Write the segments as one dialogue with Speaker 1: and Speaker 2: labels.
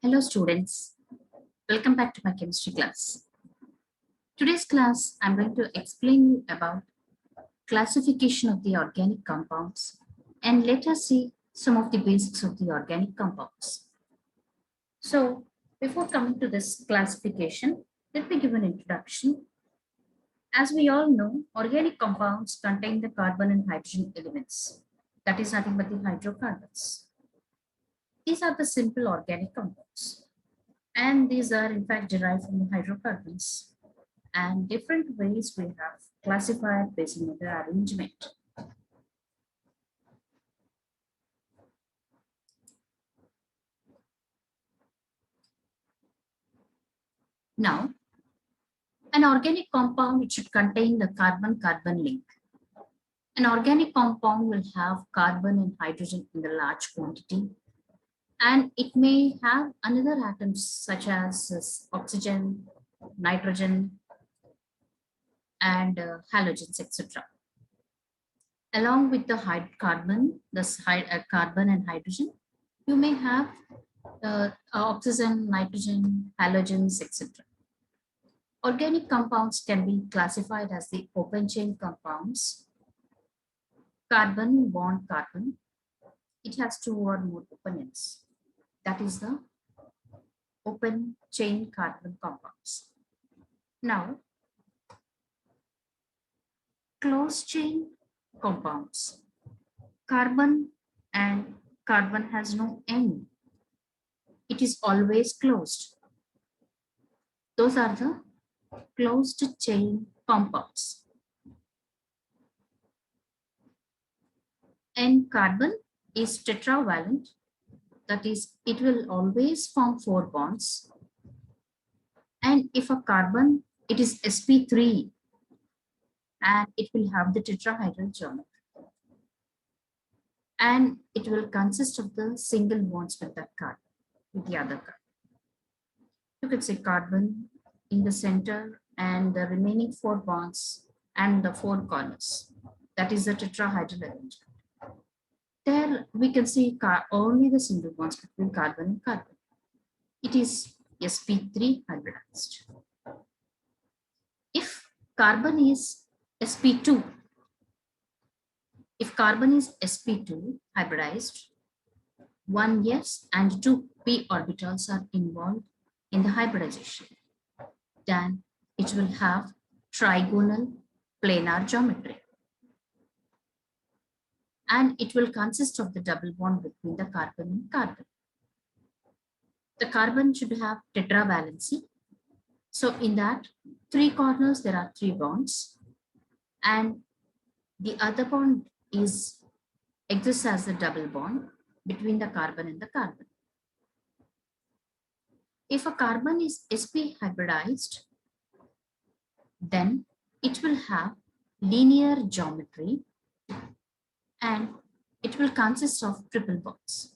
Speaker 1: Hello students, welcome back to my chemistry class. Today's class, I'm going to explain you about classification of the organic compounds and let us see some of the basics of the organic compounds. So before coming to this classification, let me give an introduction. As we all know, organic compounds contain the carbon and hydrogen elements. That is nothing but the hydrocarbons. These are the simple organic compounds. And these are in fact derived from the hydrocarbons and different ways we have classified based on their arrangement. Now, an organic compound, it should contain the carbon-carbon link. An organic compound will have carbon and hydrogen in the large quantity, and it may have another atoms such as oxygen, nitrogen, and halogens, etc. Along with the carbon, carbon and hydrogen, you may have oxygen, nitrogen, halogens, etc. Organic compounds can be classified as the open chain compounds. Carbon bond carbon, it has two or more open ends. That is the open chain carbon compounds. Now, closed chain compounds. Carbon and carbon has no end. It is always closed. Those are the closed chain compounds. And carbon is tetravalent, that is, it will always form 4 bonds. And if a carbon, it is sp3, and it will have the tetrahedral geometry. And it will consist of the single bonds with that carbon, with the other carbon. You could say carbon in the center and the remaining 4 bonds and the 4 corners. That is the tetrahedral arrangement. There we can see only the single bonds between carbon and carbon. It is sp3 hybridized. If carbon is sp2, if carbon is sp2 hybridized, 1s and 2 p orbitals are involved in the hybridization, then it will have trigonal planar geometry. And it will consist of the double bond between the carbon and carbon. The carbon should have tetravalency. So in that 3 corners, there are 3 bonds, and the other bond exists as a double bond between the carbon and the carbon. If a carbon is sp hybridized, then it will have linear geometry and it will consist of triple bonds.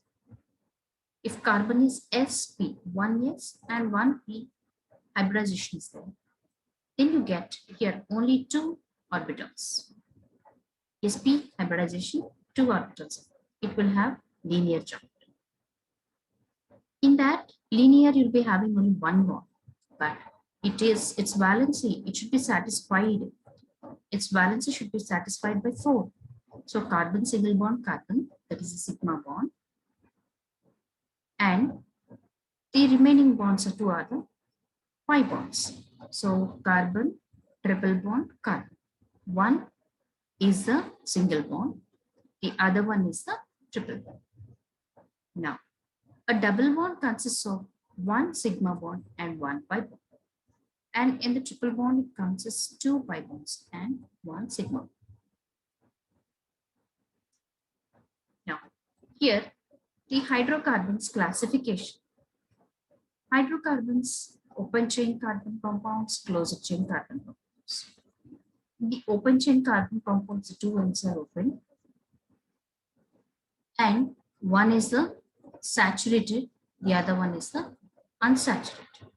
Speaker 1: If carbon is sp, 1s and 1p hybridization is there, then you get here only 2 orbitals. sp hybridization, 2 orbitals. It will have linear geometry. In that linear, you'll be having only 1 bond, but its valency, it should be satisfied. Its valency should be satisfied by 4. So carbon single bond carbon, that is a sigma bond, and the remaining bonds are 2 other pi bonds. So carbon triple bond carbon. One is the single bond, the other one is the triple bond. Now, a double bond consists of 1 sigma bond and 1 pi bond. And in the triple bond, it consists 2 pi bonds and 1 sigma bond. Now, here, the hydrocarbons classification. Hydrocarbons, open chain carbon compounds, closed chain carbon compounds. The open chain carbon compounds, the 2 ends are open, and one is the saturated, the other one is the unsaturated.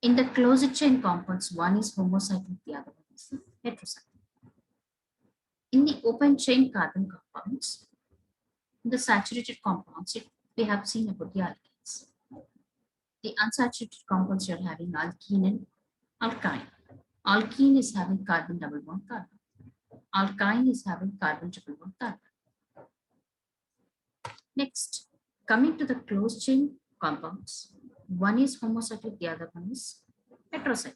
Speaker 1: In the closed chain compounds, one is homocyclic, the other one is the heterocyclic. In the open chain carbon compounds, the saturated compounds, we have seen about the alkenes. The unsaturated compounds you're having alkene and alkyne. Alkene is having carbon double bond carbon. Alkyne is having carbon triple bond carbon. Next, coming to the closed chain compounds, one is homocyclic, the other one is heterocyclic.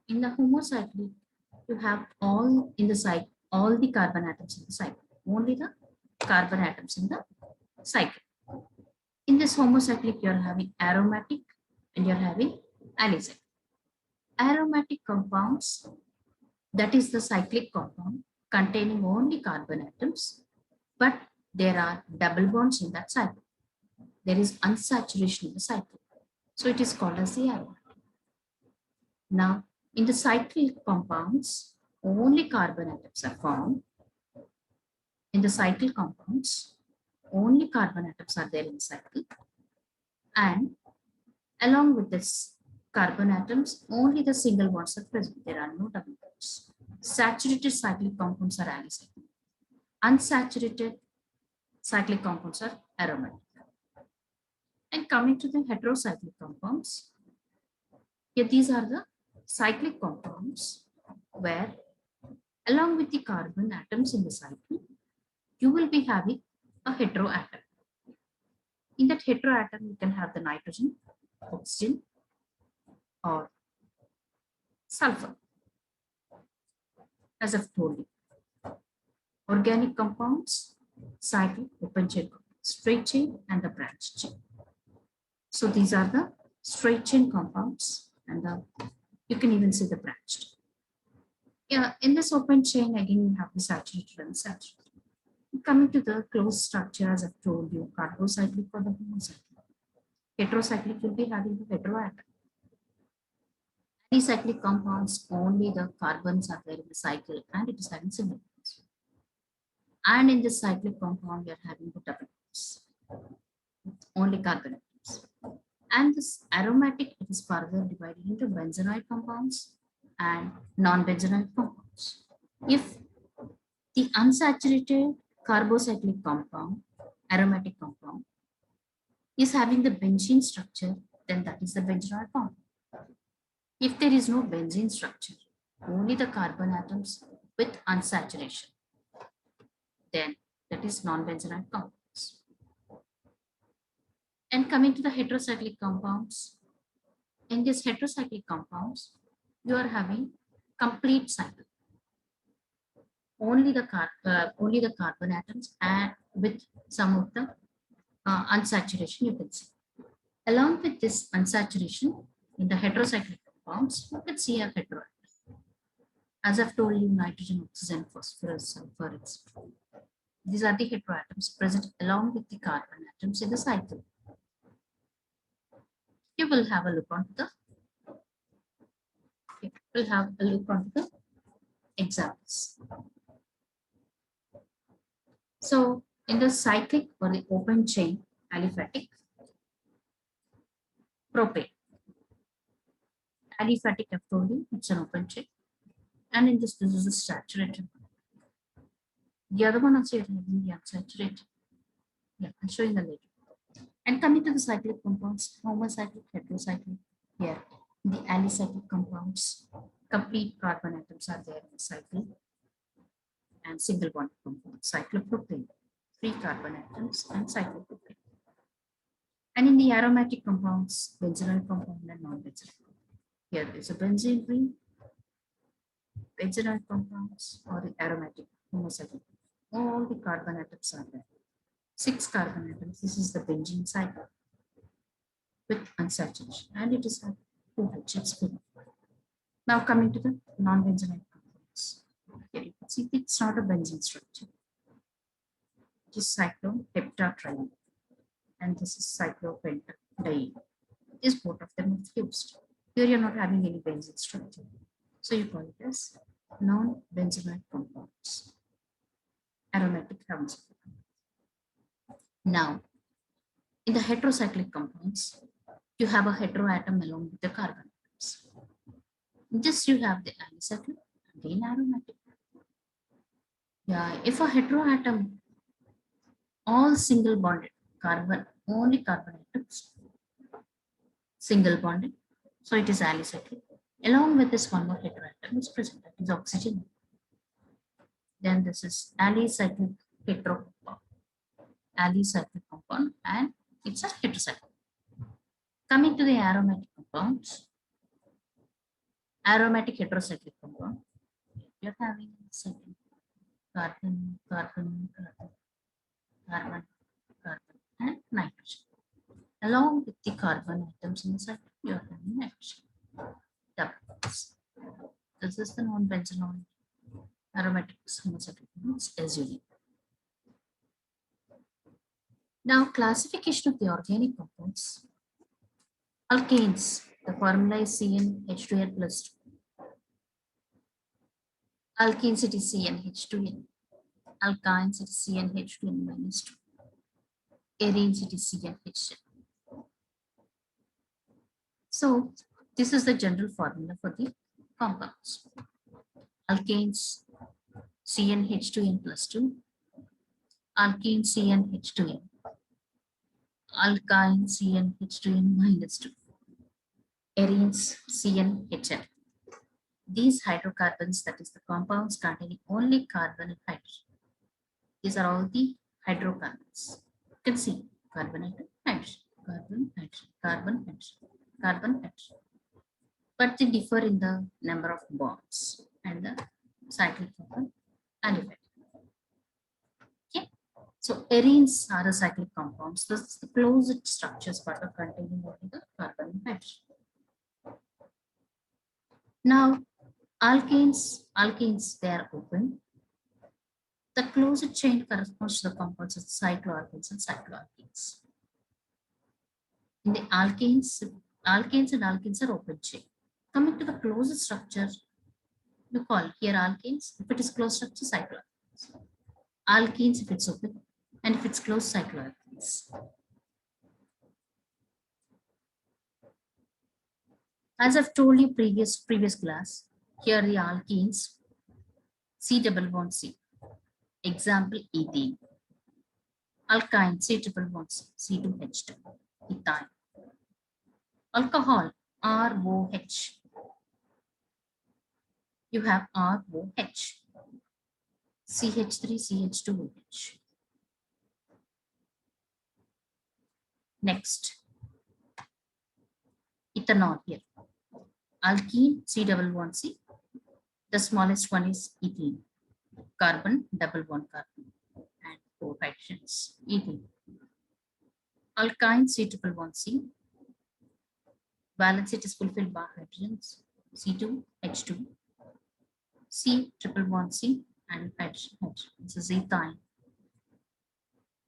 Speaker 1: In the homocyclic, you have all in the cycle, all the carbon atoms in the cycle, only the carbon atoms in the cycle. In this homocyclic, you're having aromatic and you're having alicyclic. Aromatic compounds, that is the cyclic compound containing only carbon atoms, but there are double bonds in that cycle. There is unsaturation in the cycle. So it is called as the aromatic. Now, in the cyclic compounds, only carbon atoms are found. In the cyclic compounds, only carbon atoms are there in the cycle. And along with this carbon atoms, only the single bonds are present. There are no double bonds. Saturated cyclic compounds are alicyclic. Unsaturated cyclic compounds are aromatic. And coming to the heterocyclic compounds, here these are the cyclic compounds where along with the carbon atoms in the cycle, you will be having a heteroatom. In that heteroatom, you can have the nitrogen, oxygen, or sulfur. As I've told you, organic compounds, cyclic, open chain, straight chain, and the branch chain. So these are the straight chain compounds, and you can even see the branched. Yeah, in this open chain, again, you have the saturated and unsaturated. Coming to the closed structure, as I've told you, carbocyclic or the homocyclic. Heterocyclic will be having the heteroatom. Alicyclic compounds, only the carbons are there in the cycle and it is having single bonds. And in this cyclic compound, we are having the double bonds, only carbon atoms. And this aromatic, it is further divided into benzenoid compounds and non-benzenoid compounds. If the unsaturated carbocyclic compound, aromatic compound, is having the benzene structure, then that is the benzenoid compound. If there is no benzene structure, only the carbon atoms with unsaturation, then that is non-benzenoid compounds. And coming to the heterocyclic compounds, in these heterocyclic compounds, you are having complete cycle. Only the carbon atoms and with some of the unsaturation you can see. Along with this unsaturation in the heterocyclic compounds, you can see a heteroatom. As I've told you, nitrogen, oxygen, phosphorus, sulfur, etc. These are the heteroatoms present along with the carbon atoms in the cycle. You will have a look onto the examples. So in the cyclic or the open chain aliphatic, propane. Aliphatic, I've told you, it's an open chain. And in this is a saturated one. The other one also is having the unsaturated. Yeah, I'll show you the later. And coming to the cyclic compounds, homocyclic, heterocyclic, here, the alicyclic compounds, complete carbon atoms are there in the cycle, and single bond compounds, cyclopropane, 3 carbon atoms, and cyclopropane. And in the aromatic compounds, benzenoid compound and non-benzenoid. Here is a benzene ring, benzenoid compounds, or the aromatic homocyclic. All the carbon atoms are there. 6 carbon atoms. This is the benzene cycle with unsaturation, and it is a 2H spin. Now coming to the non-benzenoid compounds. Here you can see it's not a benzene structure. It is cycloheptatriene, and this is cyclopentadiene. These both of them are fused. Here you're not having any benzene structure, so you call it as non-benzenoid compounds. Aromatic compounds. Now, in the heterocyclic compounds, you have a heteroatom along with the carbon atoms. In this you have the alicyclic, again aromatic. Yeah, if a heteroatom, all single bonded carbon, only carbon atoms, single bonded. So it is alicyclic. Along with this one more heteroatom is present, that is oxygen. Then this is alicyclic heterocompound, alicyclic compound, and it's a heterocyclic. Coming to the aromatic compounds, aromatic heterocyclic compound, you're having second carbon, carbon, carbon, carbon, carbon, and nitrogen. Along with the carbon atoms in the cycle, you're having nitrogen. Doubles. This is the non-benzyl aromatic homocyclic bonds as unique. Now, classification of the organic compounds. Alkanes, the formula is CnH2n plus 2. Alkenes, it is CnH2n. Alkynes, it is CnH2n minus 2. Arenes, it is CnH. So, this is the general formula for the compounds. Alkanes, CnH2n plus 2. Alkene, CnH2n. Alkyne, CnH2n minus 2. Arenes, CnHn. These hydrocarbons, that is the compounds containing only carbon and hydrogen. These are all the hydrocarbons. You can see carbon atom, hydrogen, carbon, hydrogen, carbon, hydrogen, carbon, hydrogen. But they differ in the number of bonds and the cyclic of aliphatic. Okay. So arenes are the cyclic compounds. This is the closed structures but are containing only the carbon and hydrogen. Now, alkanes, they are open. The closed chain corresponds to the compounds of cycloalkanes and cycloalkenes. In the alkanes and alkenes are open chain. Coming to the closed structure, we call here alkanes. If it is closed structure, cycloalkanes. Alkenes if it's open, and if it's closed, cycloalkanes. As I've told you previous class, here the alkenes, C double bond C. Example, ethene. Alkyne, C triple bond C, C2H2, ethyl. Alcohol, ROH. You have ROH. CH3, CH2OH. Next, ethanol here. Alkene, C double bond C. The smallest one is ethene. Carbon, double bond carbon, and 4 hydrogens, ethene. Alkyne, C triple bond C. Valence state is fulfilled by hydrogens, C2H2. C triple bond C and hydrogen. This is ethyne.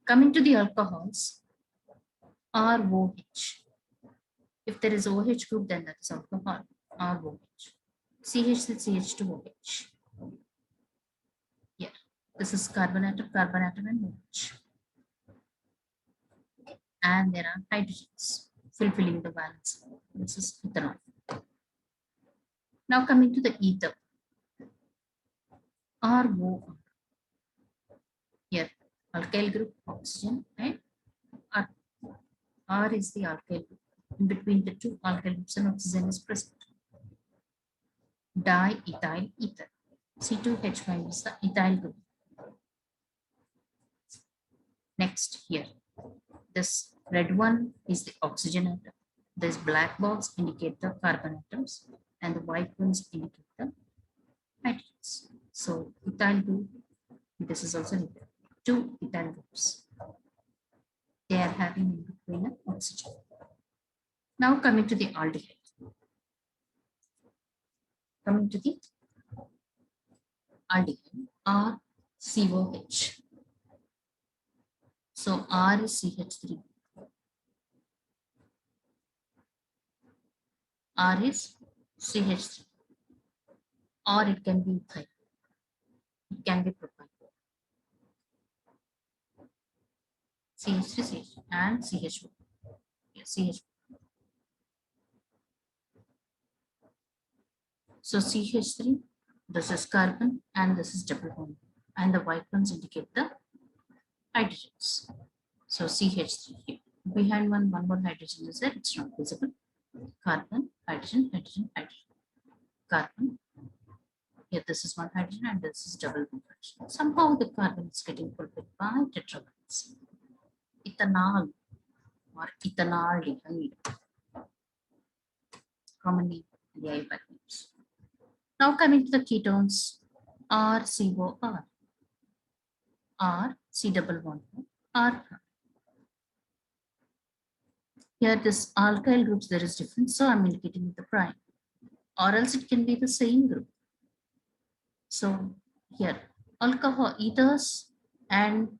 Speaker 1: Coming to the alcohols, ROH. If there is OH group, then that is alcohol, ROH. CH3, CH2OH. Here, this is carbon atom, and OH. And there are hydrogens fulfilling the valence. This is ethanol. Now coming to the ether. ROR. Here, alkyl group, oxygen, and R. R is the alkyl group. In between the two alkyl groups, and oxygen is present. Diethyl ether. C2H minus the ethyl group. Next, here, this red one is the oxygen atom. This black box indicate the carbon atoms, and the white ones indicate the hydrogens. So ethyl group, this is also two ethyl groups. They are having in between an oxygen. Now coming to the aldehyde. Coming to the aldehyde, RCOH. So R is CH3. R is CH3. Or it can be ethyl. It can be propyl. CH3, CH and CH1. Yes, CH1. So CH3, this is carbon and this is double bond. And the white ones indicate the hydrogens. So CH3 here. Behind one more hydrogen is there, it's not visible. carbon, hydrogen, hydrogen, hydrogen, carbon. Here this is one hydrogen and this is double bond hydrogen. Somehow the carbon is getting fulfilled by tetrabonds. Ethanol or ethanaldehyde, commonly the IUPAC names. Now coming to the ketones, RCOR, R, C double bond, R. Here this alkyl groups there is difference, so I'm indicating with the prime, or else it can be the same group. So here alcohol ethers and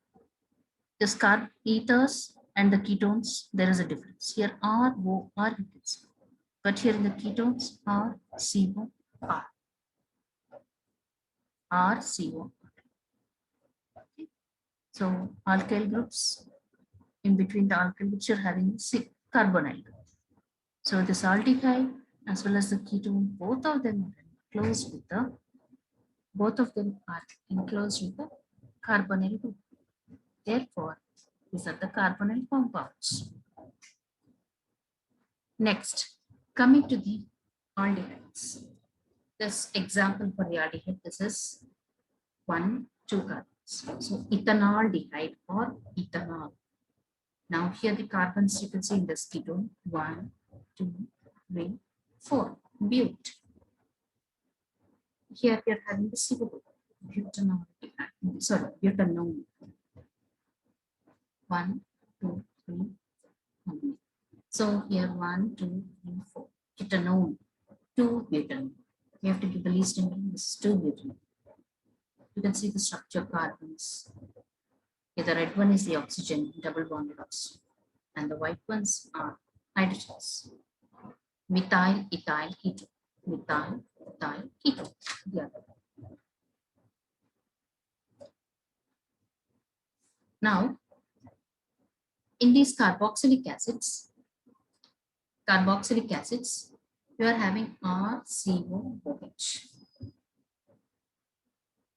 Speaker 1: this carb ethers and the ketones, there is a difference. Here R, O, R, you can see. But here in the ketones, R, C, O, R. R, C, O. Okay. So alkyl groups, in between the alkyl groups, you're having carbonyl group. So this aldehyde as well as the ketone, both of them are enclosed with the carbonyl group. Therefore, these are the carbonyl compounds. Next, coming to the aldehydes. This example for the aldehyde, this is 1, 2 carbons. So ethanaldehyde or ethanol. Now here the carbons you can see in this ketone 1, 2, 3, 4. Bute. Here we are having the CO, butanol, sorry, butanone. 1, 2, 3, 1. So here 1, 2, 3, 4. Butanone, 2 butanone. You have to give the least name. This is 2 butanone. You can see the structure of carbons. Here the red one is the oxygen, double bonded oxygen, and the white ones are hydrogens. Methyl, ethyl, ketone. Methyl, ethyl, ketone. The other. Now, in these carboxylic acids, you are having RCOOH.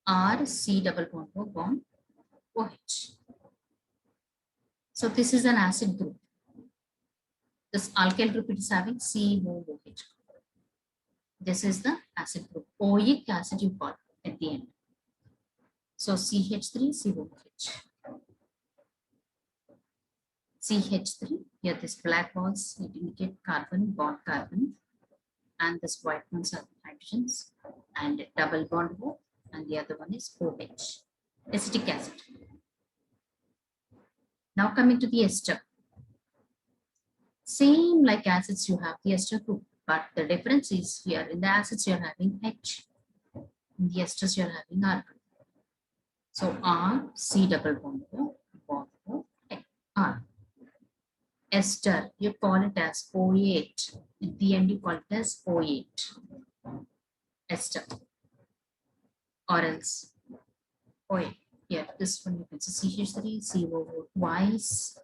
Speaker 1: R, C double bond O bond OH. So this is an acid group. This alkyl group is having COOH. This is the acid group. Oic acid you got at the end. So CH3COOH. CH3, here this black balls indicate carbon, bond carbon, and this white ones are hydrogens, and double bond O, and the other one is OH, acetic acid. Now coming to the ester. Same like acids, you have the ester group, but the difference is here in the acids you are having H, in the esters you are having R group. So R, C double bond O, R. Ester, you call it as O8. At the end, you call it as O8. Ester. Or else OA. Here, this one you can see CH3, COO twice.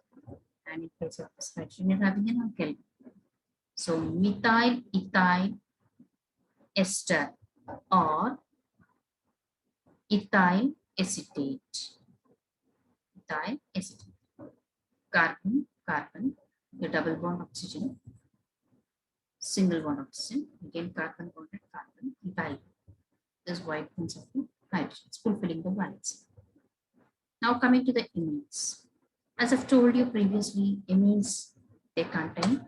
Speaker 1: And in case of this hydrogen, you're having an alkyl. So methyl, ethyl, ester or ethyl acetate. Ethyl acetate. Carbon, carbon, the double bond oxygen, single bond oxygen, again carbon bonded carbon, ethyl. This white ones of the hydrogens, fulfilling the valency. Now coming to the amines. As I've told you previously, amines, they contain,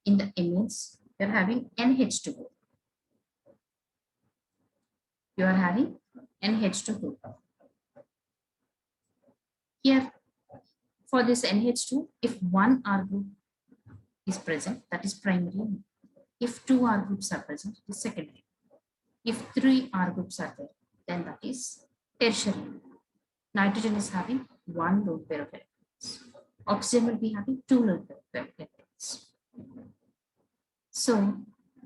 Speaker 1: in the amines, you're having NH2 group. You are having NH2 group. Here, for this NH2, if one R group is present, that is primary amine. If two R groups are present, it is secondary. If three R groups are there, then that is tertiary. Nitrogen is having one lone pair of electrons. Oxygen will be having two lone pair of electrons. So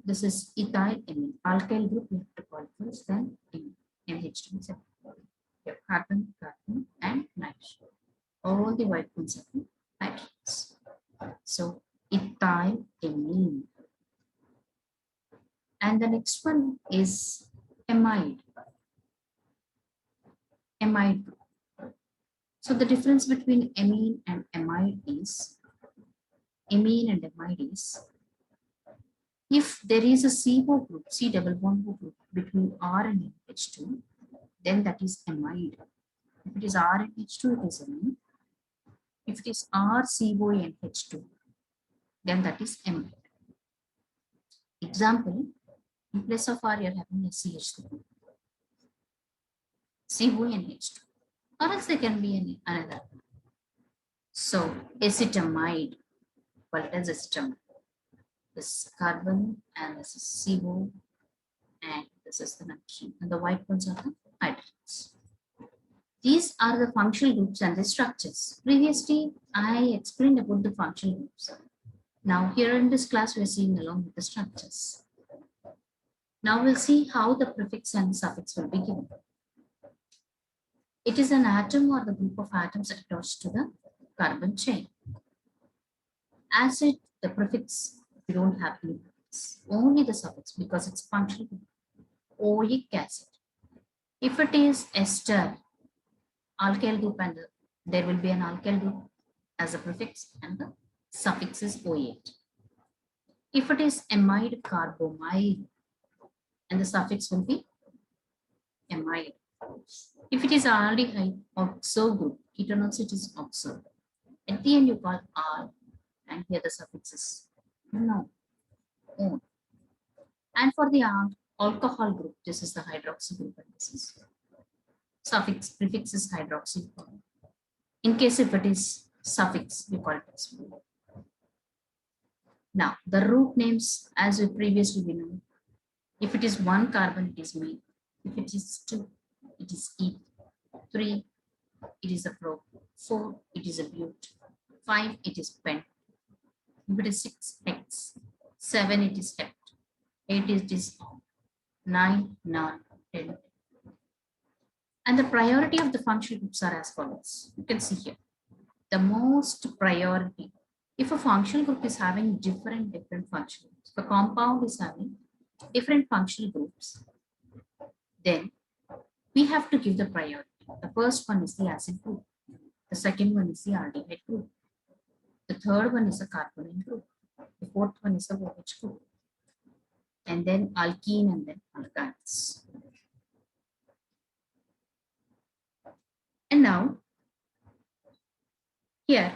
Speaker 1: this is ethyl amine. Alkyl group you have to call first, then NH2 is carbon, carbon, and nitrogen. All the white ones are nitrogens. So ethyl amine. And the next one is amide. Amide. So the difference between amine and amide is, If there is a CO group, C double bond O group between R and H2, then that is amide. If it is R and H2, it is amine. If it is R, CO and H2, then that is amide. Example, in place of R, you are having a CH3, CO and H2, or else there can be another. So acetamide, what is acetamide? This carbon and this is CO and this is the nitrogen, and the white ones are the hydrogens. These are the functional groups and the structures. Previously, I explained about the functional groups. Now here in this class, we're seeing along with the structures. Now we'll see how the prefix and suffix will be given. It is an atom or the group of atoms attached to the carbon chain. Acid, the prefix, we don't have any prefix, only the suffix because it's functional group. Oleic acid. If it is ester, alkyl group, and there will be an alkyl group as a prefix and the suffix is OH. If it is amide carbamide, and the suffix will be amide. If it is aldehyde oxo group, ketone it is oxo. At the end you call R, and here the suffix is no, on. And for the alcohol group, this is the hydroxy group, and this is suffix, prefix is hydroxy. In case if it is suffix, we call it as well. Now, the root names, as we previously know, if it is one carbon, it is methyl. If it is two, it is eth. 3, it is a pro. 4, it is a bute. 5, it is pent. If it is 6, hex. 7, it is hept. 8, it is 9, non, 10. And the priority of the functional groups are as follows. You can see here. The most priority. If a functional group is having different functional groups, the compound is having different functional groups, then we have to give the priority. The first one is the acid group. The second one is the aldehyde group. The third one is the carbonyl group. The fourth one is the OH group. And then alkene and then alkynes. And now, here,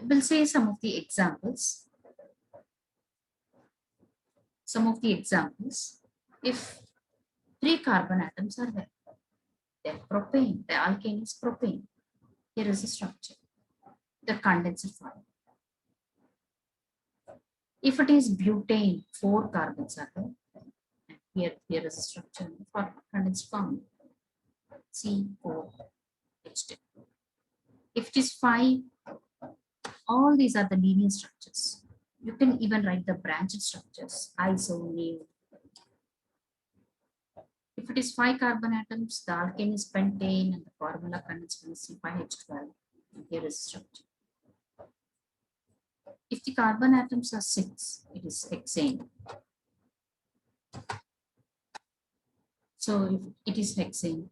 Speaker 1: we'll say some of the examples. If 3 carbon atoms are there, then propane, the alkane is propane. Here is the structure, the condenser form. If it is butane, 4 carbons are there. And here is the structure for condenser form, C4H10. If it is 5, all these are the linear structures. You can even write the branched structures, iso, neo. If it is 5 carbon atoms, the alkane is pentane and the formula condenser is C5H12. And here is the structure. If the carbon atoms are 6, it is hexane. So if it is hexane,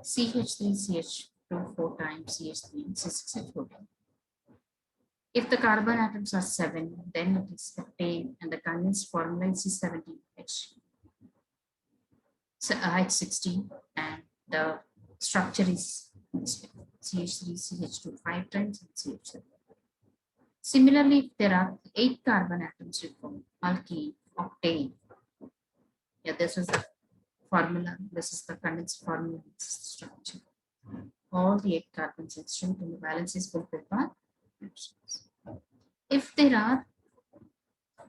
Speaker 1: CH3CH2 4 times CH3 and C6H4 times. If the carbon atoms are 7, then it is heptane and the condensed formula is C17H. H16 and the structure is CH3CH2 5 times and CH7. Similarly, if there are 8 carbon atoms, you form alkene, octane. Yeah, this is the formula. This is the condensed formula structure. All the 8 carbons are strength and the balance is fulfilled by nitrogens. If there are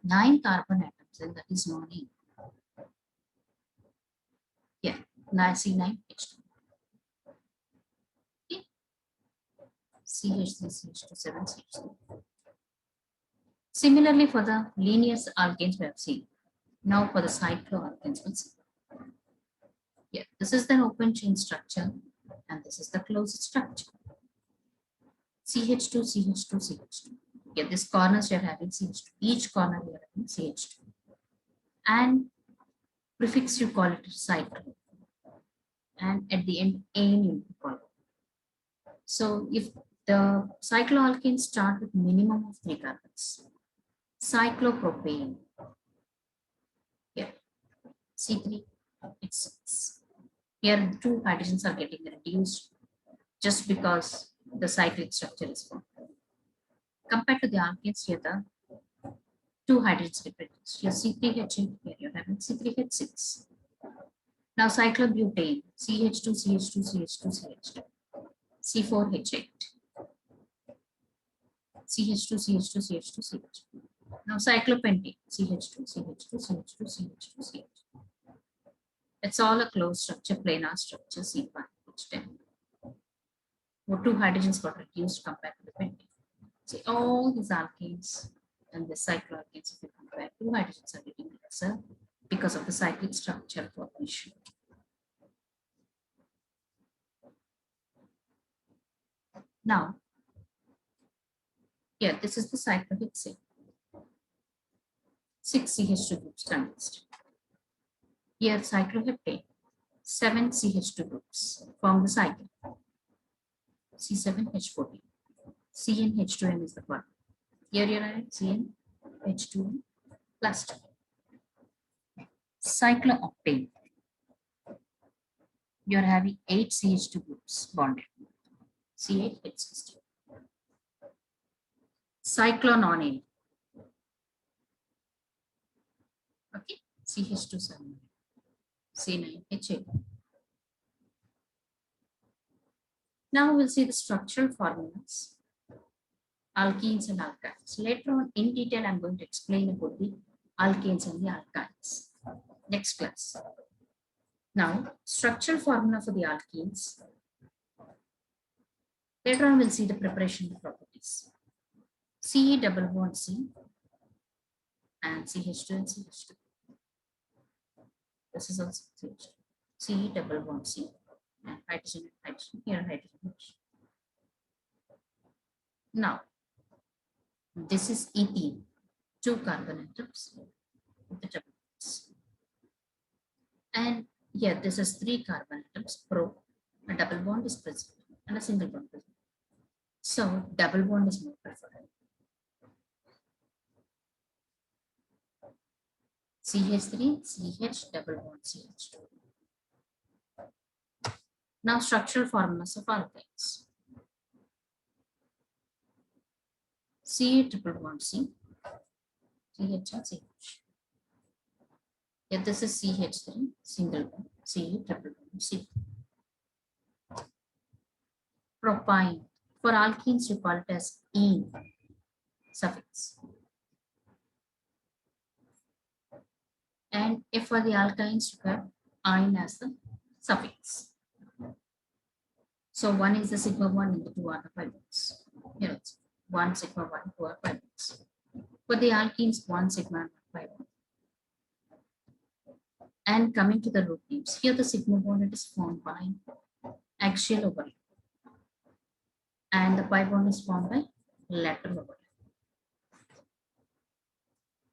Speaker 1: 9 carbon atoms, then that is non-E. Yeah, C9H2. Okay. CH3, CH2, 7 CH3. Similarly, for the linear alkanes, we have seen. Now for the cycloalkanes, we'll see. Yeah, this is the open chain structure, and this is the closed structure. CH2, CH2, CH2. Yeah, this corners we are having CH2. Each corner we are having CH2. And prefix you call it cycle. And at the end, ane you call it. So if the cycloalkanes start with minimum of 3 carbons, cyclopropane, C3, it's 6. Here, 2 hydrogens are getting reduced just because the cyclic structure is formed. Compared to the alkanes, here the 2 hydrogens get reduced. Here C3H8, here you're having C3H6. Now cyclobutane, CH2, CH2, CH2, CH2, C4H8, CH2, CH2, CH2, CH2. Now cyclopentane, CH2, CH2, CH2, CH2, CH2. It's all a closed structure, planar structure, C5H10. Or 2 hydrogens got reduced compared to the pentane. See, all these alkanes and the cycloalkanes, if you compare, 2 hydrogens are getting lesser because of the cyclic structure formation. Now, here, this is the cyclohexane. 6 CH2 groups condensed. Here, cycloheptane, 7 CH2 groups form the cycle. C7H14. CnH2n is the one. Here you are CnH2n plus 2. Cyclooctane. You are having 8 CH2 groups bonded. C8H16. Cyclononane. Okay, CH2 C9H8. Now we'll see the structural formulas, alkenes and alkynes. Later on in detail, I'm going to explain about the alkanes and the alkynes. Next class. Now, structural formula for the alkenes. Later on, we'll see the preparation properties. Ce double bond C and CH2 and CH2. This is also CH2. Ce double bond C and hydrogen and hydrogen. Here, hydrogen. Now, this is ethene, 2 carbon atoms with the double bonds. And here, this is 3 carbon atoms, pro, a double bond is present and a single bond present. So, double bond is more preferred. CH3, CH, double bond CH2. Now, structural formulas of alkynes. C triple bond C, CH and CH. Here, this is CH3, single bond, C triple bond C. Propyne. For alkenes, you call it as ene suffix. And if for the alkynes, you have ine as the suffix. So one is the sigma 1 and the 2 are the pi bonds. Here it's 1 sigma 1, 2 are pi bonds. For the alkenes, 1 sigma and 1 pi bond. And coming to the root names, here the sigma bond it is formed by axial overlap. And the pi bond is formed by lateral overlap.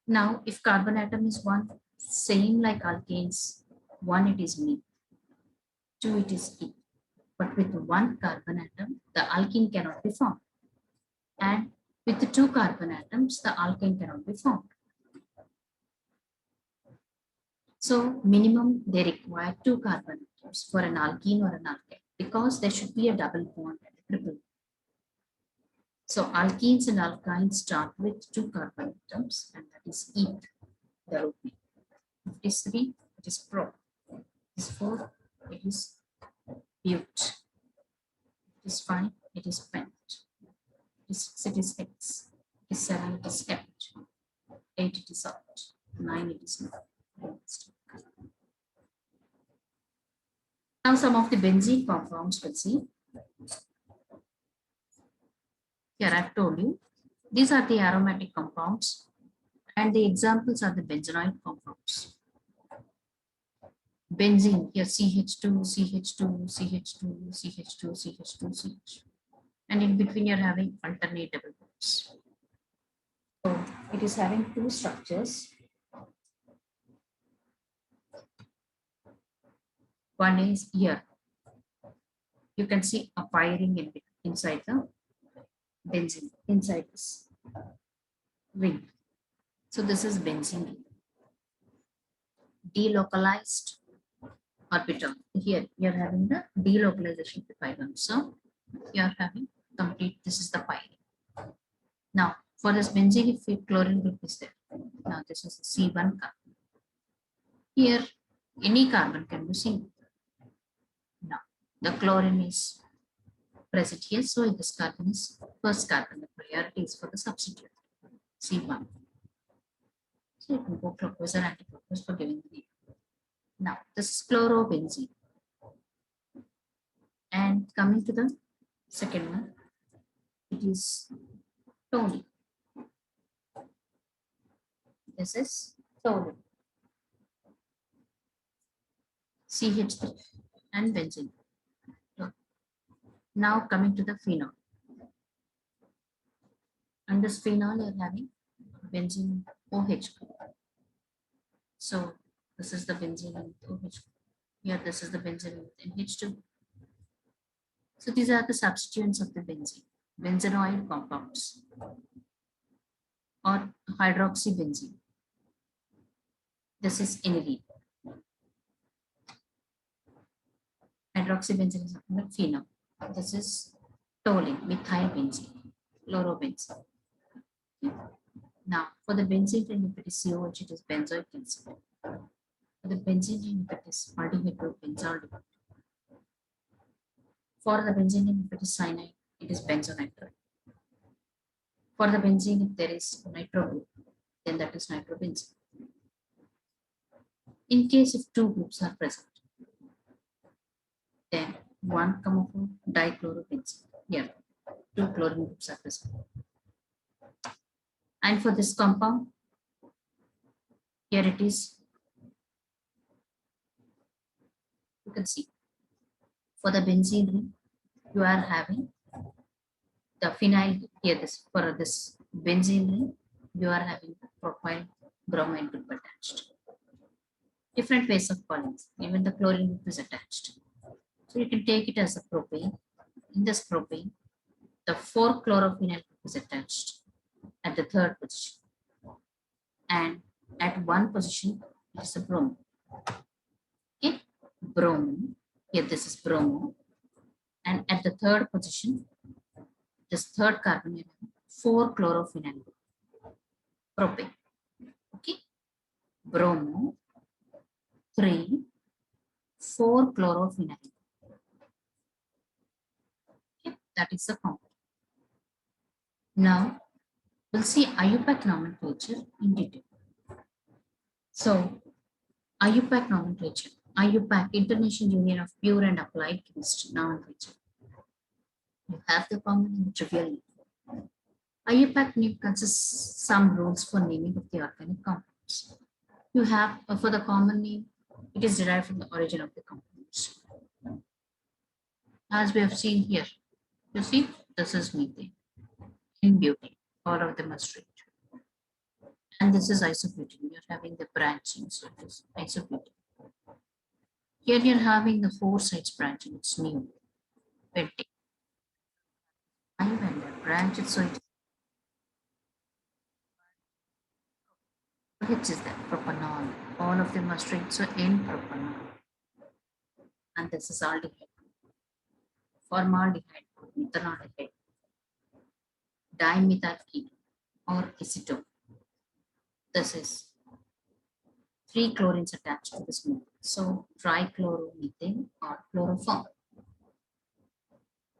Speaker 1: Now, if carbon atom is 1, same like alkanes, 1 it is me, 2 it is e. But with 1 carbon atom, the alkene cannot be formed. And with the 2 carbon atoms, the alkane cannot be formed. So minimum they require 2 carbon atoms for an alkene or an alkane because there should be a double bond and a triple. So alkenes and alkynes start with 2 carbon atoms and that is eth, the root name. If it is 3, it is pro. If it is 4, it is bute. It is 5, it is pent. It is 6, it is X. It is 7, it is kept. 8, it is out. 9, it is not. Now some of the benzene compounds we'll see. Here I've told you, these are the aromatic compounds and the examples are the benzenoid compounds. Benzene, here CH2, CH2, CH2, CH2, CH2, CH. And in between you're having alternate double bonds. So it is having 2 structures. One is here. You can see a pi ring inside the benzene, inside this ring. So this is benzene ring. delocalized orbital. Here you are having the delocalization of the pi bond. So you are having complete, this is the pi. Now for this benzene, if chlorine group is there, now this is the C1 carbon. Here any carbon can be seen. Now the chlorine is present here, so this carbon is first carbon. The priority is for the substitute C1. So you can go clockwise or anti-clockwise for giving the name. Now this is chlorobenzene. And coming to the second one, it is toluene. This is toluene. CH3 and benzene. Now coming to the phenol. And this phenol you are having benzene OH. So this is the benzene with OH. Here this is the benzene with NH2. So these are the substituents of the benzene. Benzenoid compounds or hydroxybenzene. This is aniline. Hydroxybenzene is the phenol. This is toluene, methyl benzene, chlorobenzene. Okay. Now for the benzene ring, if it is COH, it is benzoic acid. For the benzene ring, if it is aldehyde group, benzaldehyde. For the benzene ring, if it is cyanide, it is benzonitrile. For the benzene, if there is nitro group, then that is nitrobenzene. In case if two groups are present, then 1,4 dichlorobenzene. Here, two chlorine groups are present. And for this compound, here it is, you can see, for the benzene ring, you are having the phenyl. Here this, for this benzene ring, you are having the propyl bromine group attached. Different ways of calling, even the chlorine group is attached. So you can take it as a propane. In this propane, the 4-chlorophenyl group is attached at the third position. And at one position, it is a bromo. Okay, bromo. Here this is bromo. And at the third position, this third carbon, 4-chlorophenyl group, propane. Okay, bromo, 3, 4-chlorophenyl. Okay, that is the compound. Now we'll see IUPAC nomenclature in detail. So IUPAC nomenclature. IUPAC, International Union of Pure and Applied Chemistry nomenclature. You have the common and trivial name. IUPAC name consists some rules for naming of the organic compounds. You have for the common name, it is derived from the origin of the compounds. As we have seen here, you see, this is methane in butane, all of them are straight. And this is isobutene. You're having the branching, so it is isobutene. Here you're having the 4 sides branching, it's new. Pentane. And when they branch it, so it which is that propanol. All of them are straight, so N propanol. And this is aldehyde, formaldehyde, methanoldehyde, dimethylphenol or acetone. This is 3 chlorines attached to this group. So trichloromethane or chloroform.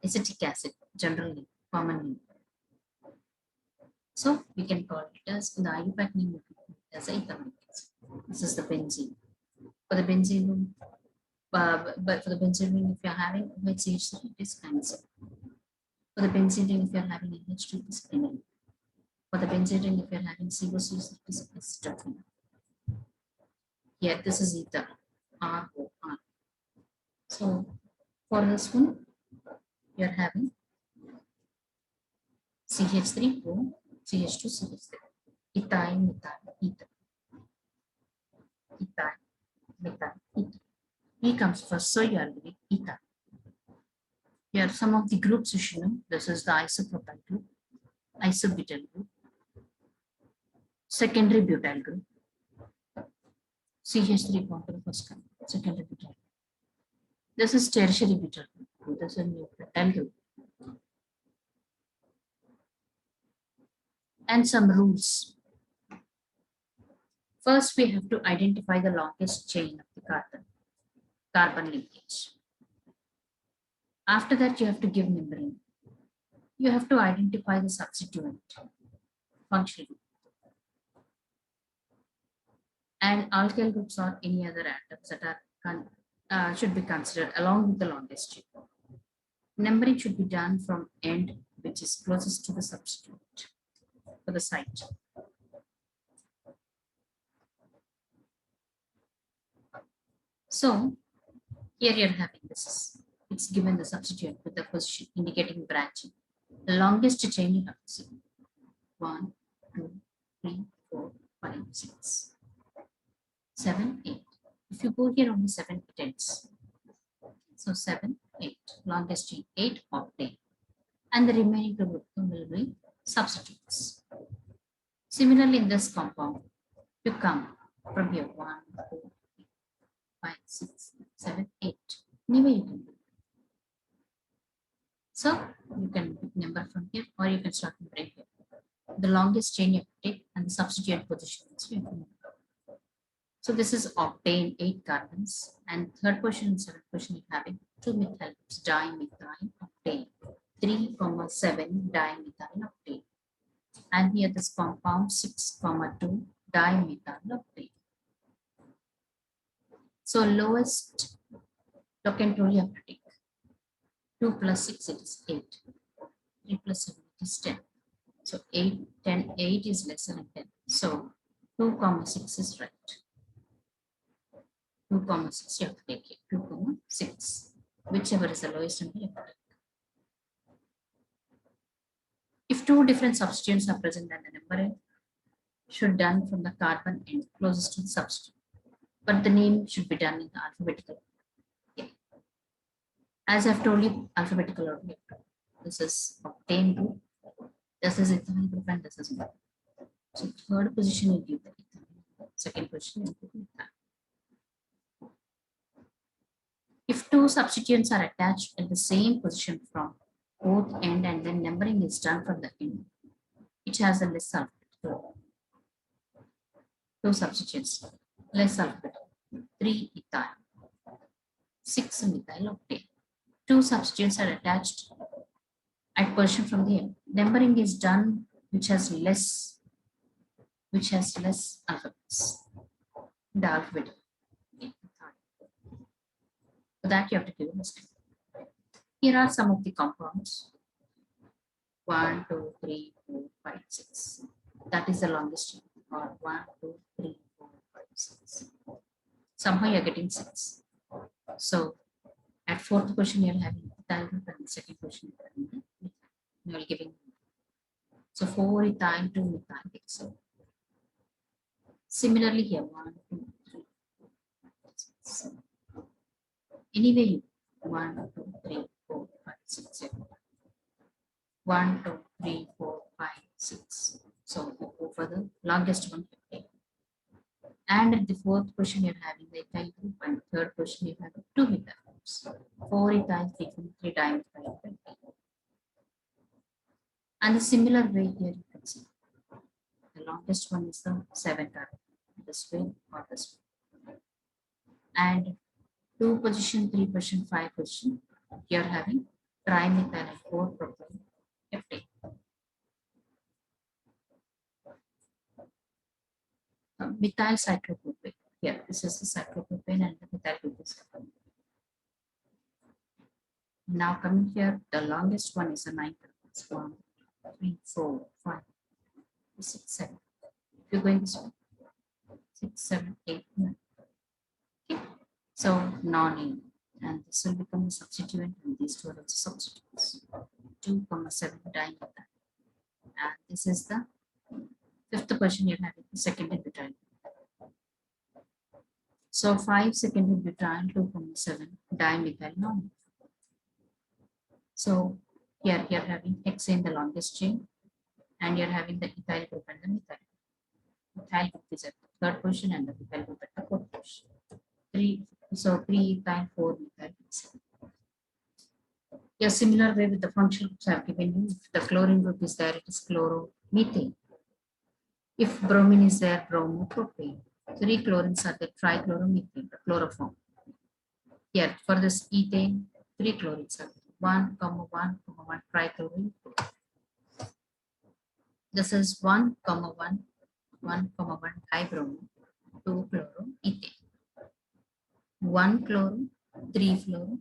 Speaker 1: Acetic acid, generally common name. So we can call it as the IUPAC name as ethanoic acid. This is the benzene. For the benzene, but for the benzene, if you're having OHCH3, it is cancer. For the benzene, if you're having NH2, it is phenol. For the benzene, if you're having COCH, it is acetophenol. Here, this is ether, ROR. So for this one, you're having CH3O, CH2, CH3. Ethyl, methyl, ether. Ethyl, methyl, ether. E comes first, so you are getting ether. Here, some of the groups you should know. This is the isopropyl group, isobutyl group, secondary butyl group, CH3 bond to the first carbon, secondary butyl. This is tertiary butyl. This is nucleotype group. And some rules. First, we have to identify the longest chain of the carbon linkage. After that, you have to give numbering. You have to identify the substituent functional group. And alkyl groups or any other atoms that are should be considered along with the longest chain. Numbering should be done from end, which is closest to the substituent for the site. So here you're having this. It's given the substituent with the position indicating branching. The longest chain you have to see. 1, 2, 3, 4, 5, 6, 7, 8. If you go here only 7 it ends. So 7, 8. Longest chain 8 octane. And the remaining group will be substitutes. Similarly, in this compound, you come from here 1, 2, 3, 5, 6, 7, 8. Anyway, you can do. So you can pick number from here, or you can start numbering here. The longest chain you have to take and the substituent positions. So this is octane, 8 carbons, and third position and seventh position you're having 2 methyl groups, dimethyl octane, 3, 7 dimethyl octane. And here this compound 6, 2 dimethyl octane. So lowest locant you have to take. 2 plus 6 it is 8. 3 plus 7 it is 10. So 8, 10, 8 is lesser than 10. So 2, 6 is right. 2, 6 you have to take it. 2, 6. Whichever is the lowest number you have to take. If two different substituents are present, then the number should done from the carbon end closest to the substituent. But the name should be done in the alphabetical. Yeah. As I've told you, alphabetical order. This is octane group. This is ethyl group and this is methyl. So third position you give the ethyl. Second position you give methyl. If two substituents are attached at the same position from both end and then numbering is done from the end, it has a less alphabetical. Two substituents, less alphabetical. 3 ethyl, 6 methyl octane. Two substituents are attached at position from the end. Numbering is done which has less alphabets. The alphabet. For that you have to give a list. Here are some of the compounds. 1, 2, 3, 4, 5, 6. That is the longest chain. Or 1, 2, 3, 4, 5, 6. Somehow you're getting 6. So at fourth position you're having ethyl group and second position you're giving. So 4 ethyl, 2 methyl. So similarly here 1, 2, 3, 4, 5, 6. Anyway, 1, 2, 3, 4, 5, 6, 7. 1, 2, 3, 4, 5, 6. So you go for the longest one. And at the fourth question you're having the ethyl group and third question you have 2 methyl groups. 4 ethyl, 3 dimethyl. And the similar way here you can see. The longest one is the 7 carbon. This way or this way. And 2 position, 3 position, 5 position. You're having trimethyl and 4 propyl heptane. Methyl cyclopropane. Here, this is the cyclopropane and the methyl group is happening. Now coming here, the longest one is a 9 carbons. 1, 3, 4, 5, 6, 7. If you're going this way, 6, 7, 8, 9. Okay. So non-in, and this will become a substituent, and these two are also substituents. 2, 7 dimethyl. And this is the fifth position you're having the secondary butyl. So 5 secondary butyl, 2, 7 dimethyl non. So here you're having hexane, the longest chain, and you're having the ethyl group and the methyl. Methyl group is at the third position and the methyl group at the fourth position. 3 ethyl 4 methyl. A similar way with the functional groups I have given you. If the chlorine group is there, it is chloromethane. If bromine is there, bromopropane. 3 chlorines are the trichloromethane, the chloroform. Here, for this ethane, 3 chlorines are 1, 1, 1 trichlorine. This is 1, 1, 1, 1 dibromine, 2 chloroethane. 1 chloro, 3 fluoro,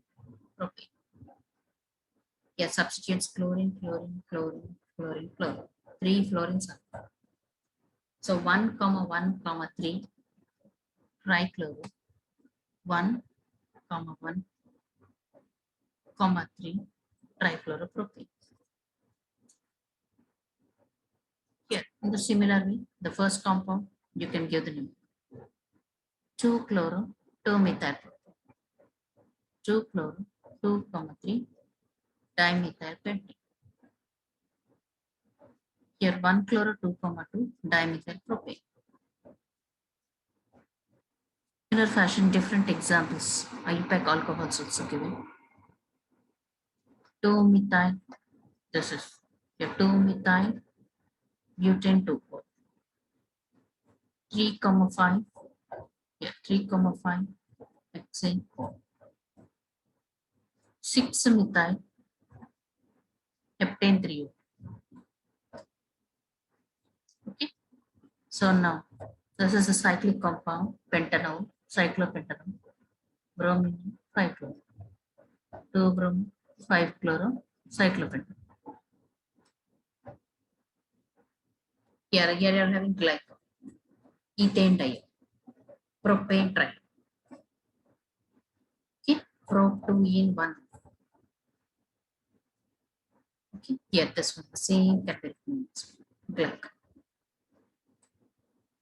Speaker 1: propane. Yeah, substitutes chlorine, chlorine, chlorine, chlorine, chlorine. 3 fluorines are. So 1, 1, 3 trichloro, 1, 1, 3 trichloropropane. Here, in the similar way, the first compound, you can give the name. 2 chloro, 2 methyl, 2 chloro, 2, 3 dimethyl pentane. Here 1 chloro 2, 2 dimethyl propane. Similar fashion, different examples. IUPAC alcohols also given. 2 methyl, this is your 2 methyl butane 2, 3, 5, here 3, 5 hexane 4. 6 methyl heptane 3. Okay. So now this is a cyclic compound, pentanol, cyclopentanol, bromine 5 chloro, 2 bromine 5 chloro, cyclopentanol. Here you are having glycol, ethane diol, propane triol. Okay, prop 2 in 1. Okay, here this one, the same capital glycol.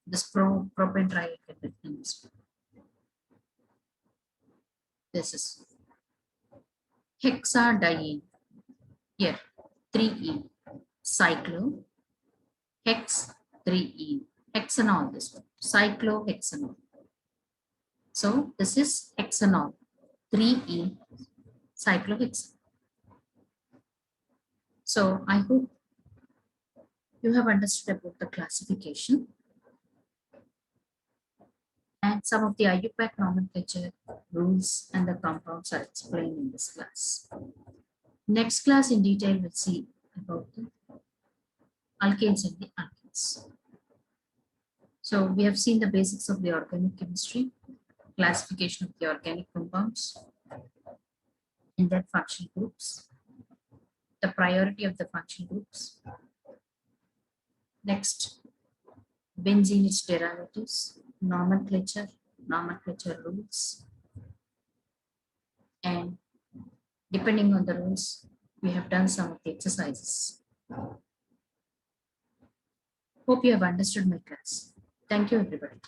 Speaker 1: This propane triol capital. This is hexadiene. Here 3E, cyclo, hex 3E, hexanol. This one, cyclohexanol. So this is hexanol, 3E, cyclohexanol. So I hope you have understood about the classification and some of the IUPAC nomenclature rules and the compounds are explained in this class. Next class in detail we'll see about the alkanes and the alkenes. So we have seen the basics of the organic chemistry, classification of the organic compounds, and their functional groups, the priority of the functional groups. Next, benzene, its derivatives, nomenclature rules, and depending on the rules, we have done some of the exercises. Hope you have understood my class. Thank you, everybody.